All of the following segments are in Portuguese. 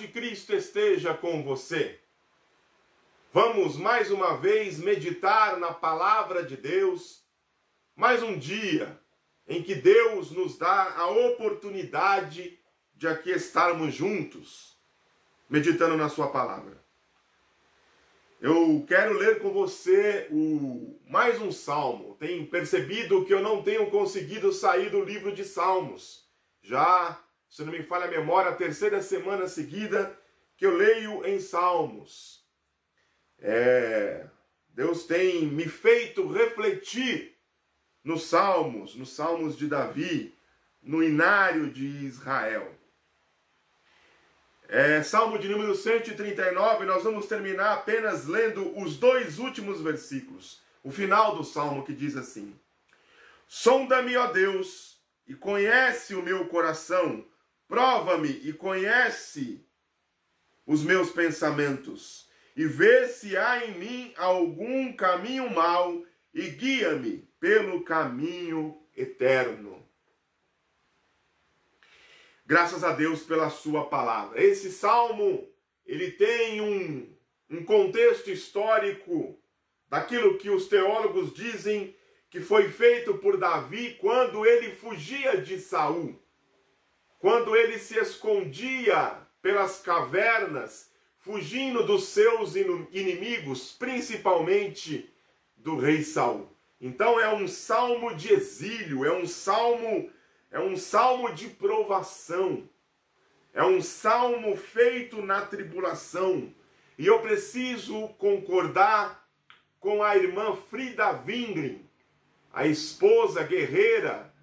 de Cristo esteja com você. Vamos mais uma vez meditar na palavra de Deus, mais um dia em que Deus nos dá a oportunidade de aqui estarmos juntos, meditando na sua palavra. Eu quero ler com você mais um salmo. Tenho percebido que eu não tenho conseguido sair do livro de Salmos. Já, se não me falha a memória, a terceira semana seguida que eu leio em Salmos. Deus tem me feito refletir nos Salmos de Davi, no inário de Israel. Salmo de número 139, nós vamos terminar apenas lendo os dois últimos versículos. O final do Salmo que diz assim: Sonda-me, ó Deus, e conhece o meu coração, prova-me e conhece os meus pensamentos, e vê se há em mim algum caminho mau, e guia-me pelo caminho eterno. Graças a Deus pela sua palavra. Esse salmo, ele tem um contexto histórico daquilo que os teólogos dizem que foi feito por Davi quando ele fugia de Saul, quando ele se escondia pelas cavernas, fugindo dos seus inimigos, principalmente do rei Saul. Então é um salmo de exílio, é um salmo de provação, é um salmo feito na tribulação. E eu preciso concordar com a irmã Frida Wingren, a esposa guerreira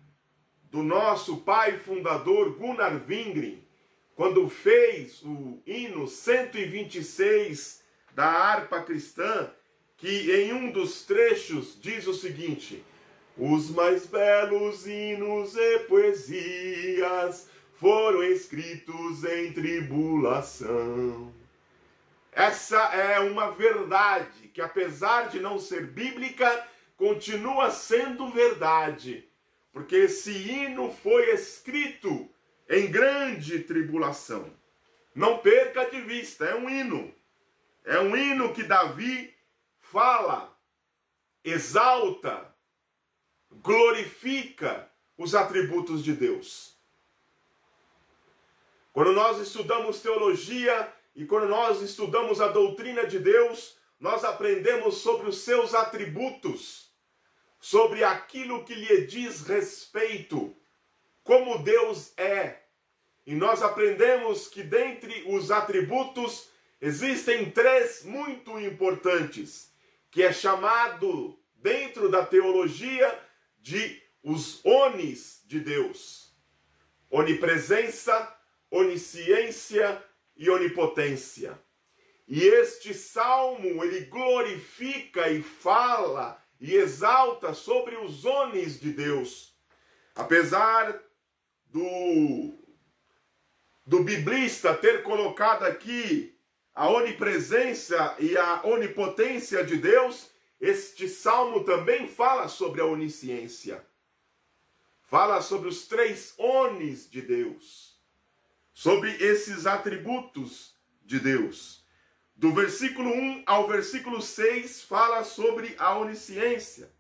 do nosso pai fundador Gunnar Wingren, quando fez o hino 126 da harpa cristã, que em um dos trechos diz o seguinte: os mais belos hinos e poesias foram escritos em tribulação. Essa é uma verdade que, apesar de não ser bíblica, continua sendo verdade, porque esse hino foi escrito em grande tribulação. Não perca de vista, é um hino que Davi fala, exalta, glorifica os atributos de Deus. Quando nós estudamos teologia e quando nós estudamos a doutrina de Deus, nós aprendemos sobre os seus atributos, sobre aquilo que lhe diz respeito, como Deus é. E nós aprendemos que dentre os atributos existem três muito importantes, que é chamado dentro da teologia de os onis de Deus: onipresença, onisciência e onipotência. E este salmo, ele glorifica e fala e exalta sobre os onis de Deus. Apesar do biblista ter colocado aqui a onipresença e a onipotência de Deus, este salmo também fala sobre a onisciência. Fala sobre os três onis de Deus, sobre esses atributos de Deus. Do versículo 1 ao versículo 6 fala sobre a onisciência.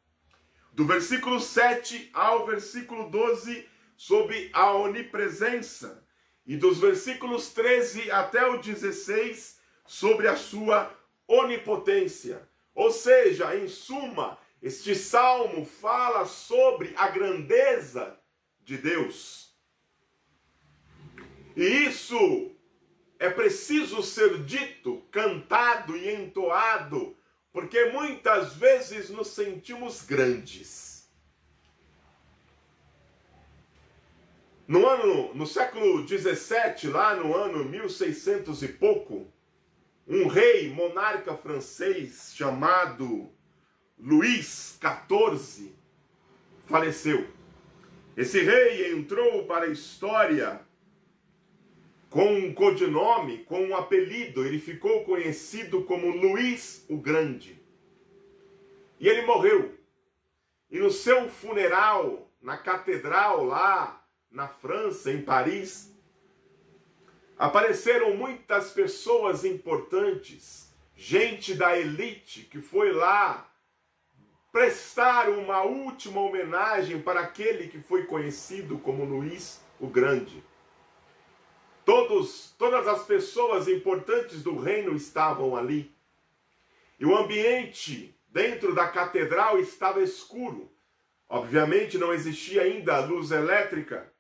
Do versículo 7 ao versículo 12 sobre a onipresença. E dos versículos 13 até o 16 sobre a sua onipotência. Ou seja, em suma, este salmo fala sobre a grandeza de Deus. E isso é preciso ser dito, cantado e entoado, porque muitas vezes nos sentimos grandes. No século XVII, lá no ano 1600 e pouco, um rei, monarca francês chamado Luís XIV faleceu. Esse rei entrou para a história com um codinome, com um apelido. Ele ficou conhecido como Luís o Grande. E ele morreu. E no seu funeral, na catedral lá na França, em Paris, Apareceram muitas pessoas importantes, gente da elite que foi lá prestar uma última homenagem para aquele que foi conhecido como Luís o Grande. Todas as pessoas importantes do reino estavam ali. E o ambiente dentro da catedral estava escuro. Obviamente não existia ainda luz elétrica,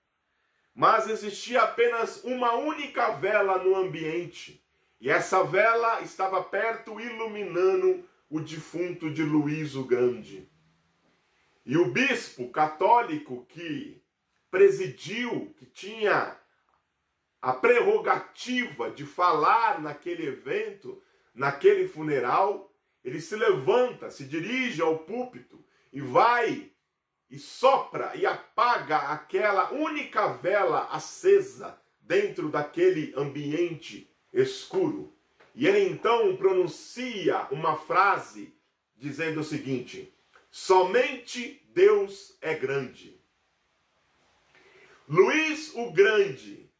mas existia apenas uma única vela no ambiente. E essa vela estava perto, iluminando o defunto de Luís o Grande. E o bispo católico que presidiu, que tinha a prerrogativa de falar naquele evento, naquele funeral, ele se levanta, se dirige ao púlpito e vai e sopra e apaga aquela única vela acesa dentro daquele ambiente escuro. E ele então pronuncia uma frase dizendo o seguinte: somente Deus é grande. Luís o Grande,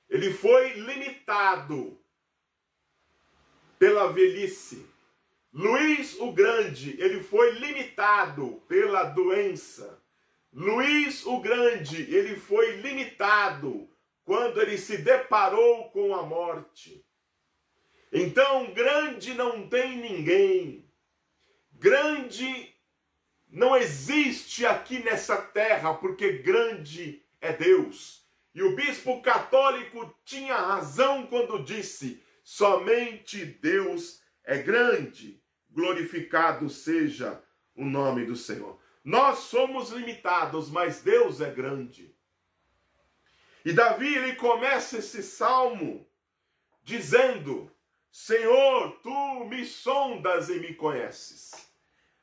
ele foi limitado pela velhice. Luís o Grande, ele foi limitado pela doença. Luís o Grande, ele foi limitado quando ele se deparou com a morte. Então, grande não tem ninguém. Grande não existe aqui nessa terra, porque grande é Deus. E o bispo católico tinha razão quando disse: somente Deus é grande. Glorificado seja o nome do Senhor. Nós somos limitados, mas Deus é grande. E Davi, ele começa esse salmo dizendo: Senhor, tu me sondas e me conheces.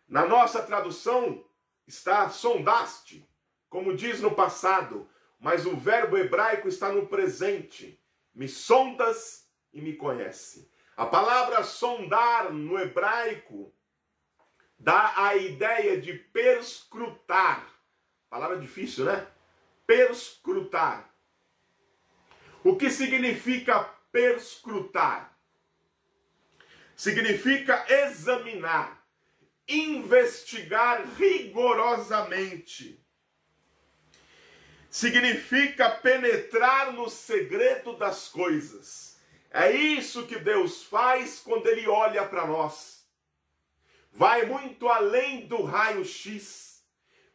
Na nossa tradução está sondaste, como diz no passado, mas o verbo hebraico está no presente. Me sondas e me conhece. A palavra sondar no hebraico dá a ideia de perscrutar. Palavra difícil, né? Perscrutar. O que significa perscrutar? Significa examinar, investigar rigorosamente. Significa penetrar no segredo das coisas. É isso que Deus faz quando Ele olha para nós. Vai muito além do raio-x.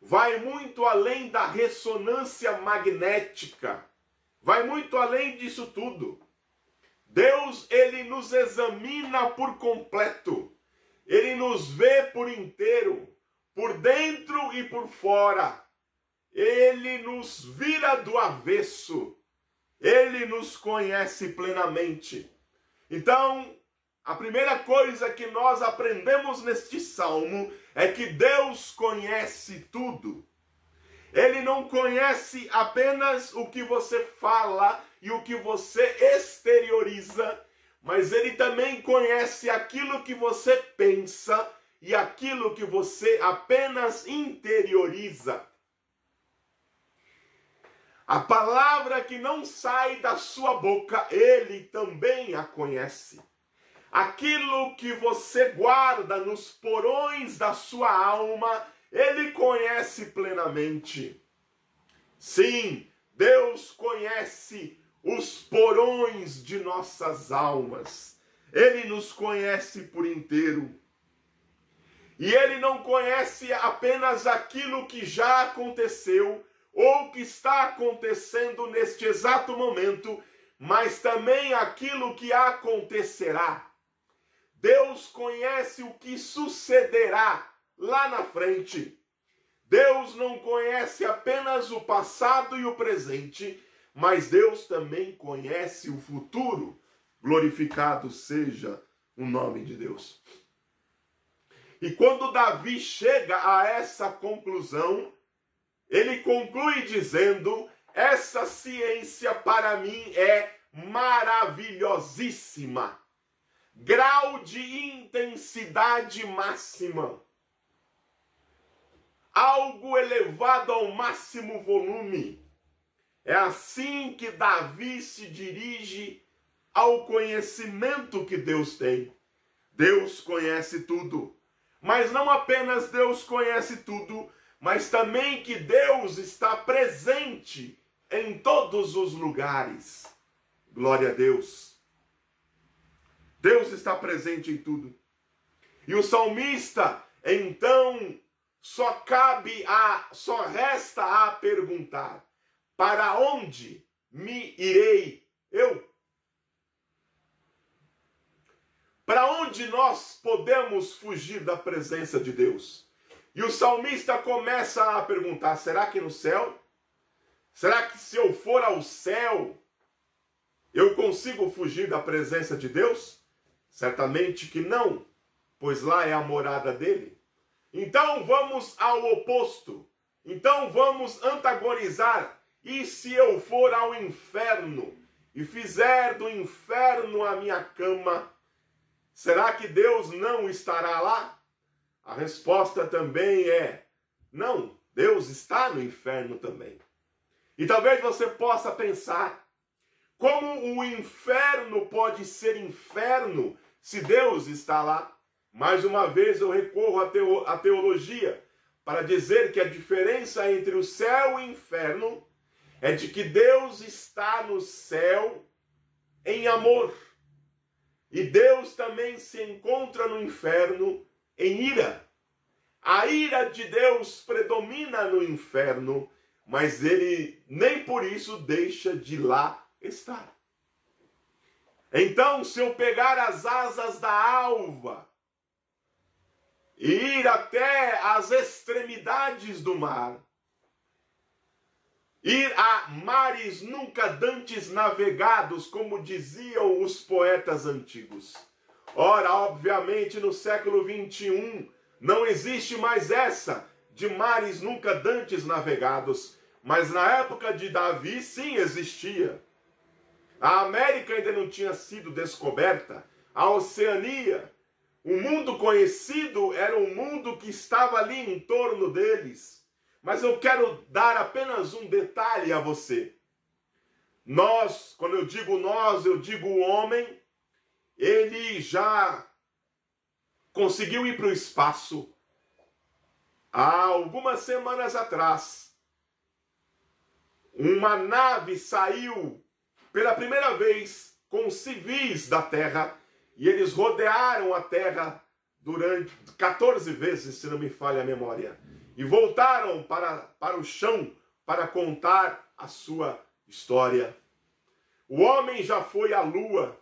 Vai muito além da ressonância magnética. Vai muito além disso tudo. Deus, Ele nos examina por completo. Ele nos vê por inteiro, por dentro e por fora. Ele nos vira do avesso. Ele nos conhece plenamente. Então, a primeira coisa que nós aprendemos neste salmo é que Deus conhece tudo. Ele não conhece apenas o que você fala e o que você exterioriza, mas Ele também conhece aquilo que você pensa e aquilo que você apenas interioriza. A palavra que não sai da sua boca, Ele também a conhece. Aquilo que você guarda nos porões da sua alma, Ele conhece plenamente. Sim, Deus conhece os porões de nossas almas. Ele nos conhece por inteiro. E Ele não conhece apenas aquilo que já aconteceu, ou que está acontecendo neste exato momento, mas também aquilo que acontecerá. Deus conhece o que sucederá lá na frente. Deus não conhece apenas o passado e o presente, mas Deus também conhece o futuro. Glorificado seja o nome de Deus. E quando Davi chega a essa conclusão, ele conclui dizendo: essa ciência para mim é maravilhosíssima. Grau de intensidade máxima. Algo elevado ao máximo volume. É assim que Davi se dirige ao conhecimento que Deus tem. Deus conhece tudo. Mas não apenas Deus conhece tudo, mas também que Deus está presente em todos os lugares. Glória a Deus. Deus está presente em tudo. E o salmista, então, só resta a perguntar: para onde me irei eu? Para onde nós podemos fugir da presença de Deus? E o salmista começa a perguntar: será que no céu? Será que se eu for ao céu, eu consigo fugir da presença de Deus? Certamente que não, pois lá é a morada dele. Então vamos ao oposto. Então vamos antagonizar. E se eu for ao inferno e fizer do inferno a minha cama, será que Deus não estará lá? A resposta também é não, Deus está no inferno também. E talvez você possa pensar: como o inferno pode ser inferno se Deus está lá? Mais uma vez eu recorro à teologia para dizer que a diferença entre o céu e o inferno é de que Deus está no céu em amor. E Deus também se encontra no inferno em ira. A ira de Deus predomina no inferno, mas ele nem por isso deixa de lá estar. Então, se eu pegar as asas da alva e ir até as extremidades do mar, ir a mares nunca dantes navegados, como diziam os poetas antigos. Ora, obviamente, no século 21, não existe mais essa de mares nunca dantes navegados. Mas na época de Davi, sim, existia. A América ainda não tinha sido descoberta. A Oceania, o mundo conhecido, era um mundo que estava ali em torno deles. Mas eu quero dar apenas um detalhe a você. Nós, quando eu digo nós, eu digo o homem, ele já conseguiu ir para o espaço. Há algumas semanas atrás, uma nave saiu pela primeira vez com civis da Terra e eles rodearam a Terra durante 14 vezes, se não me falha a memória. E voltaram para o chão para contar a sua história. O homem já foi à Lua.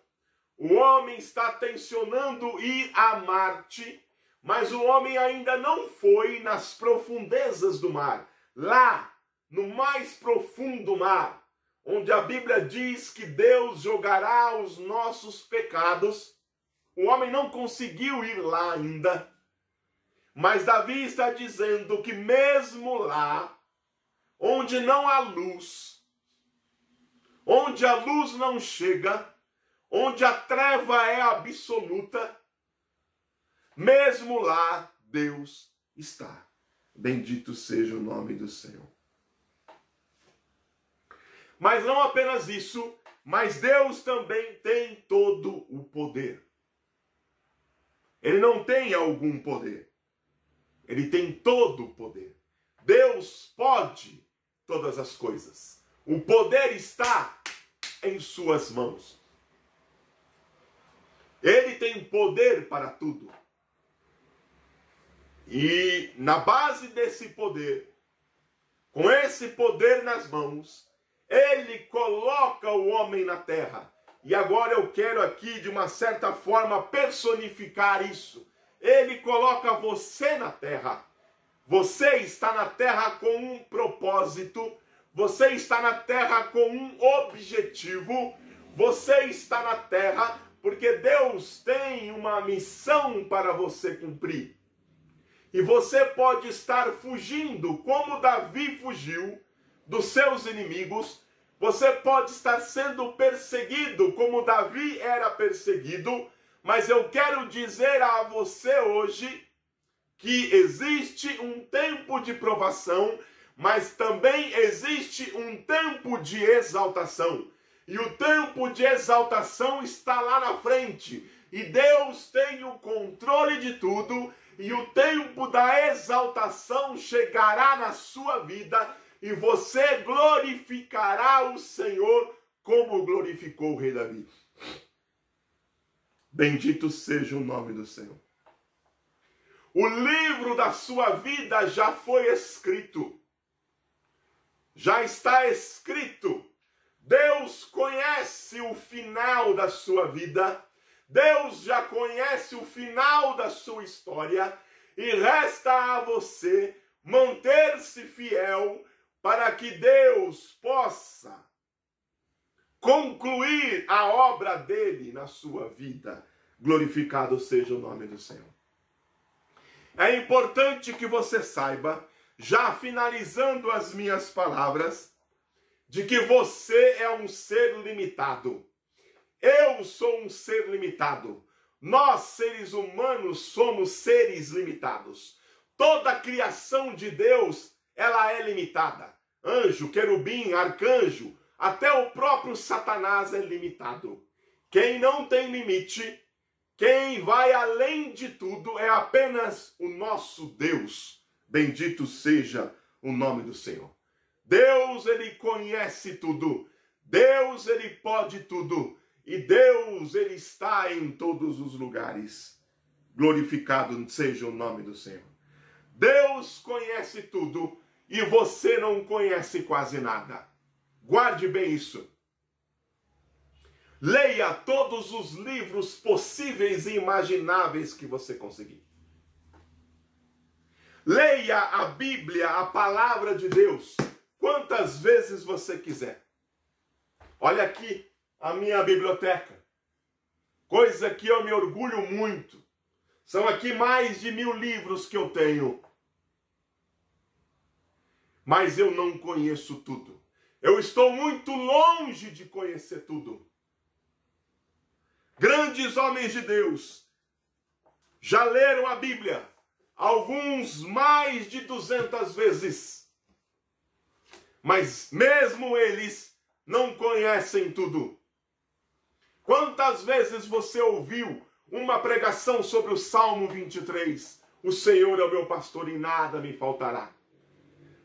O homem está tensionando ir a Marte, mas o homem ainda não foi nas profundezas do mar. Lá, no mais profundo mar, onde a Bíblia diz que Deus jogará os nossos pecados, o homem não conseguiu ir lá ainda. Mas Davi está dizendo que mesmo lá, onde não há luz, onde a luz não chega, onde a treva é absoluta, mesmo lá Deus está. Bendito seja o nome do Senhor. Mas não apenas isso, mas Deus também tem todo o poder. Ele não tem algum poder. Ele tem todo o poder. Deus pode todas as coisas. O poder está em suas mãos. Ele tem poder para tudo. E na base desse poder, com esse poder nas mãos, ele coloca o homem na terra. E agora eu quero aqui, de uma certa forma, personificar isso. Ele coloca você na terra. Você está na terra com um propósito. Você está na terra com um objetivo. Você está na terra porque Deus tem uma missão para você cumprir. E você pode estar fugindo, como Davi fugiu dos seus inimigos. Você pode estar sendo perseguido, como Davi era perseguido. Mas eu quero dizer a você hoje que existe um tempo de provação, mas também existe um tempo de exaltação. E o tempo de exaltação está lá na frente. E Deus tem o controle de tudo. E o tempo da exaltação chegará na sua vida. E você glorificará o Senhor como glorificou o rei Davi. Bendito seja o nome do Senhor. O livro da sua vida já foi escrito. Já está escrito. Deus conhece o final da sua vida. Deus já conhece o final da sua história. E resta a você manter-se fiel para que Deus possa concluir a obra dele na sua vida. Glorificado seja o nome do Senhor. É importante que você saiba, já finalizando as minhas palavras, de que você é um ser limitado. Eu sou um ser limitado. Nós, seres humanos, somos seres limitados. Toda a criação de Deus, ela é limitada. Anjo, querubim, arcanjo, até o próprio Satanás é limitado. Quem não tem limite, quem vai além de tudo, é apenas o nosso Deus. Bendito seja o nome do Senhor. Deus, ele conhece tudo. Deus, ele pode tudo. E Deus, ele está em todos os lugares. Glorificado seja o nome do Senhor. Deus conhece tudo e você não conhece quase nada. Guarde bem isso. Leia todos os livros possíveis e imagináveis que você conseguir. Leia a Bíblia, a palavra de Deus, quantas vezes você quiser. Olha aqui a minha biblioteca. Coisa que eu me orgulho muito. São aqui mais de 1000 livros que eu tenho. Mas eu não conheço tudo. Eu estou muito longe de conhecer tudo. Grandes homens de Deus já leram a Bíblia, alguns mais de 200 vezes. Mas mesmo eles não conhecem tudo. Quantas vezes você ouviu uma pregação sobre o Salmo 23? O Senhor é o meu pastor e nada me faltará.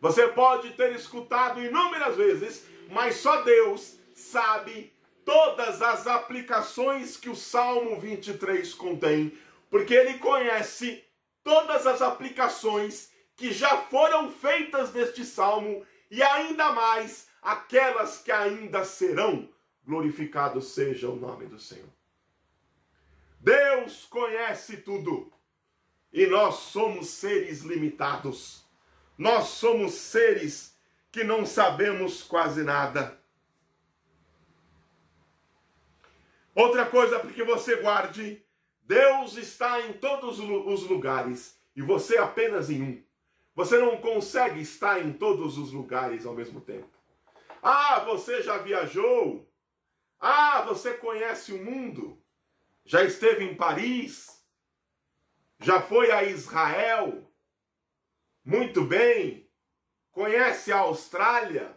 Você pode ter escutado inúmeras vezes, mas só Deus sabe todas as aplicações que o Salmo 23 contém, porque ele conhece todas as aplicações que já foram feitas deste Salmo e ainda mais aquelas que ainda serão. Glorificado seja o nome do Senhor. Deus conhece tudo e nós somos seres limitados. Nós somos seres que não sabemos quase nada. Outra coisa para que você guarde: Deus está em todos os lugares e você apenas em um. Você não consegue estar em todos os lugares ao mesmo tempo. Ah, você já viajou? Ah, você conhece o mundo? Já esteve em Paris? Já foi a Israel? Muito bem. Conhece a Austrália?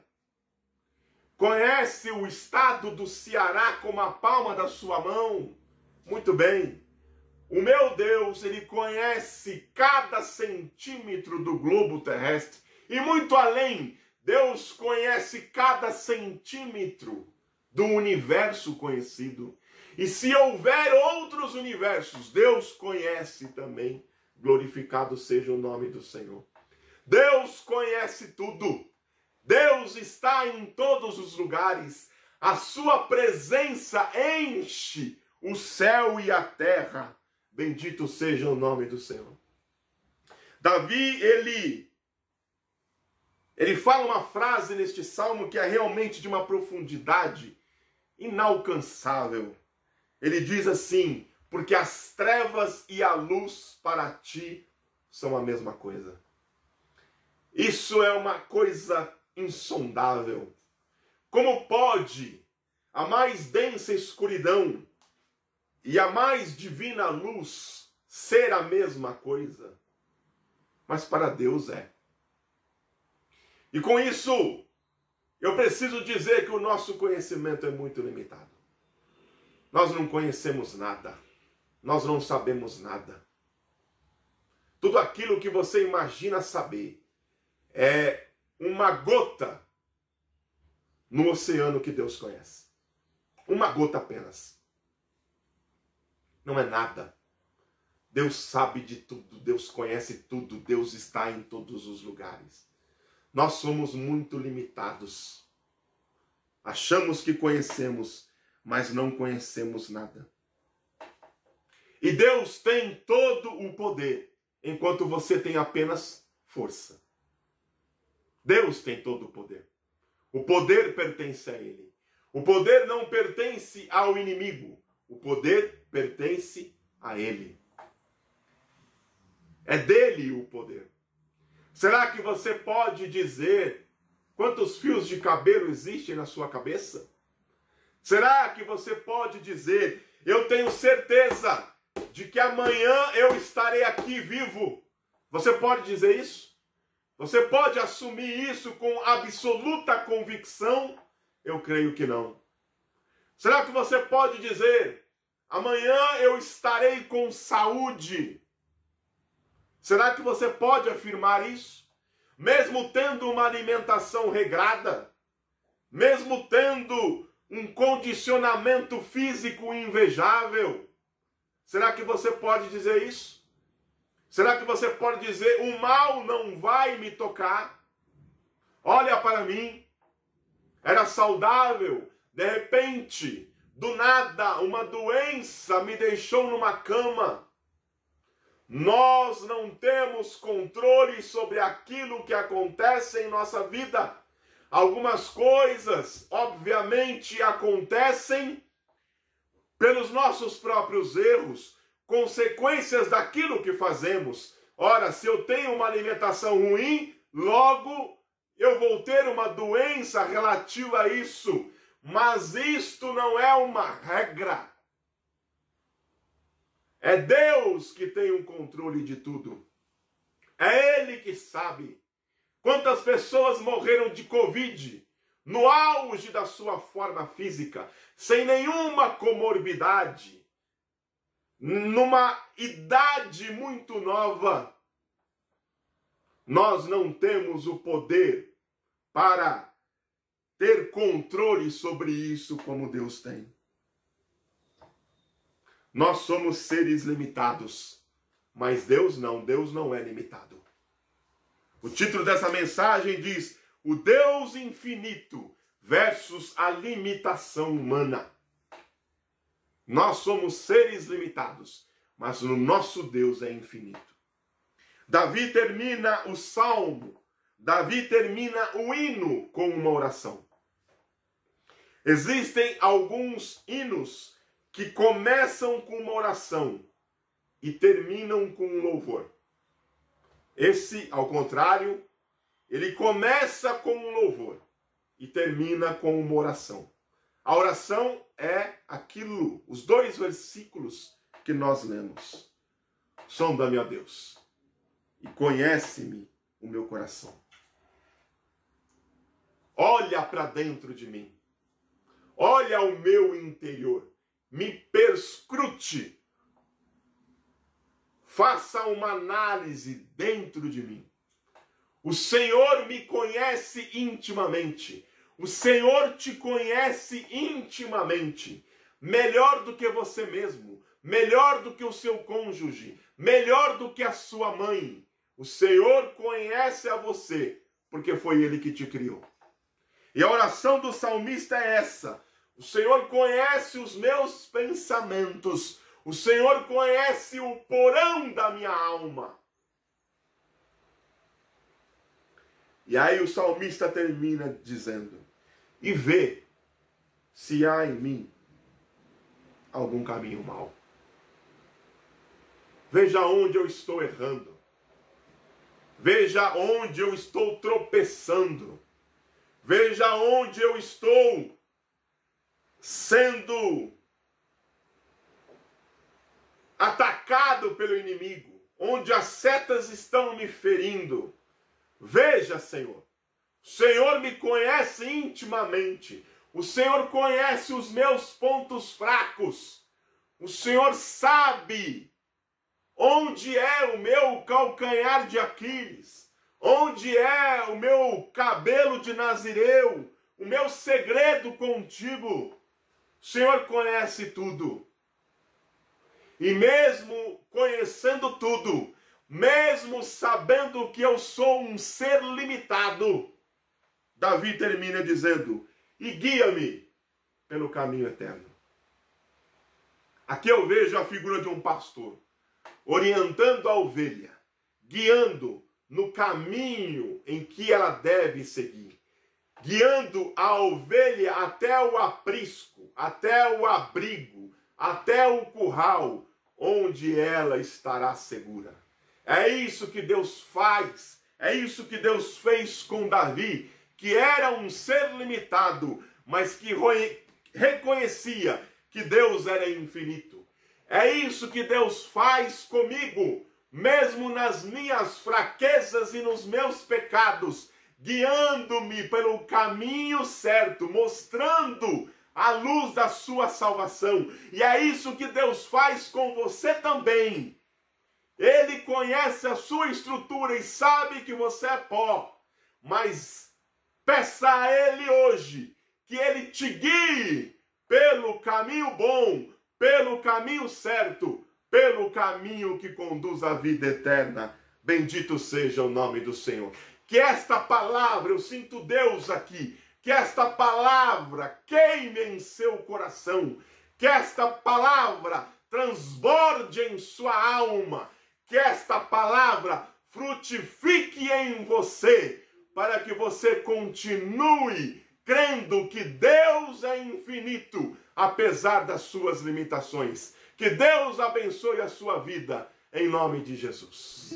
Conhece o estado do Ceará como a palma da sua mão? Muito bem. O meu Deus, ele conhece cada centímetro do globo terrestre. E muito além, Deus conhece cada centímetro do universo conhecido. E se houver outros universos, Deus conhece também. Glorificado seja o nome do Senhor. Deus conhece tudo. Deus está em todos os lugares. A sua presença enche o céu e a terra. Bendito seja o nome do Senhor. Davi, ele fala uma frase neste salmo que é realmente de uma profundidade inalcançável. Ele diz assim: porque as trevas e a luz para ti são a mesma coisa. Isso é uma coisa insondável. Como pode a mais densa escuridão e a mais divina luz ser a mesma coisa? Mas para Deus é. E com isso, eu preciso dizer que o nosso conhecimento é muito limitado. Nós não conhecemos nada. Nós não sabemos nada. Tudo aquilo que você imagina saber é uma gota no oceano que Deus conhece. Uma gota apenas. Não é nada. Deus sabe de tudo, Deus conhece tudo, Deus está em todos os lugares. Nós somos muito limitados. Achamos que conhecemos, mas não conhecemos nada. E Deus tem todo o poder, enquanto você tem apenas força. Deus tem todo o poder. O poder pertence a Ele. O poder não pertence ao inimigo. O poder pertence a Ele. É dele o poder. Será que você pode dizer quantos fios de cabelo existem na sua cabeça? Será que você pode dizer, eu tenho certeza de que amanhã eu estarei aqui vivo? Você pode dizer isso? Você pode assumir isso com absoluta convicção? Eu creio que não. Será que você pode dizer, amanhã eu estarei com saúde? Será que você pode afirmar isso? Mesmo tendo uma alimentação regrada, mesmo tendo um condicionamento físico invejável, será que você pode dizer isso? Será que você pode dizer, o mal não vai me tocar? Olha para mim, era saudável, de repente, do nada, uma doença me deixou numa cama. Nós não temos controle sobre aquilo que acontece em nossa vida. Algumas coisas, obviamente, acontecem pelos nossos próprios erros, consequências daquilo que fazemos. Ora, se eu tenho uma alimentação ruim, logo eu vou ter uma doença relativa a isso. Mas isto não é uma regra. É Deus que tem o controle de tudo. É Ele que sabe. Quantas pessoas morreram de Covid no auge da sua forma física, sem nenhuma comorbidade, numa idade muito nova. Nós não temos o poder para ter controle sobre isso como Deus tem. Nós somos seres limitados, mas Deus não é limitado. O título dessa mensagem diz, o Deus infinito versus a limitação humana. Nós somos seres limitados, mas o nosso Deus é infinito. Davi termina o salmo, Davi termina o hino com uma oração. Existem alguns hinos que começam com uma oração e terminam com um louvor. Esse, ao contrário, ele começa com um louvor e termina com uma oração. A oração é aquilo, os 2 versículos que nós lemos. Sonda-me, ó Deus, e conhece-me o meu coração. Olha para dentro de mim. Olha o meu interior. Me perscrute. Faça uma análise dentro de mim. O Senhor me conhece intimamente. O Senhor te conhece intimamente. Melhor do que você mesmo. Melhor do que o seu cônjuge. Melhor do que a sua mãe. O Senhor conhece a você, porque foi Ele que te criou. E a oração do salmista é essa. O Senhor conhece os meus pensamentos. O Senhor conhece o porão da minha alma. E aí o salmista termina dizendo, e vê se há em mim algum caminho mau. Veja onde eu estou errando. Veja onde eu estou tropeçando. Veja onde eu estou sendo atacado pelo inimigo, onde as setas estão me ferindo. Veja, Senhor, O Senhor me conhece intimamente. O Senhor conhece os meus pontos fracos. O Senhor sabe onde é o meu calcanhar de Aquiles, onde é o meu cabelo de Nazireu, o meu segredo contigo. O Senhor conhece tudo. E mesmo conhecendo tudo, mesmo sabendo que eu sou um ser limitado, Davi termina dizendo: e guia-me pelo caminho eterno. Aqui eu vejo a figura de um pastor, orientando a ovelha, guiando no caminho em que ela deve seguir, guiando a ovelha até o aprisco, até o abrigo, até o curral, onde ela estará segura. É isso que Deus faz, é isso que Deus fez com Davi, que era um ser limitado, mas que reconhecia que Deus era infinito. É isso que Deus faz comigo, mesmo nas minhas fraquezas e nos meus pecados, guiando-me pelo caminho certo, mostrando a luz da sua salvação. E é isso que Deus faz com você também. Ele conhece a sua estrutura e sabe que você é pó, mas peça a Ele hoje que Ele te guie pelo caminho bom, pelo caminho certo, pelo caminho que conduz à vida eterna. Bendito seja o nome do Senhor. Que esta palavra, eu sinto Deus aqui, que esta palavra queime em seu coração, que esta palavra transborde em sua alma, que esta palavra frutifique em você, para que você continue crendo que Deus é infinito, apesar das suas limitações. Que Deus abençoe a sua vida, em nome de Jesus.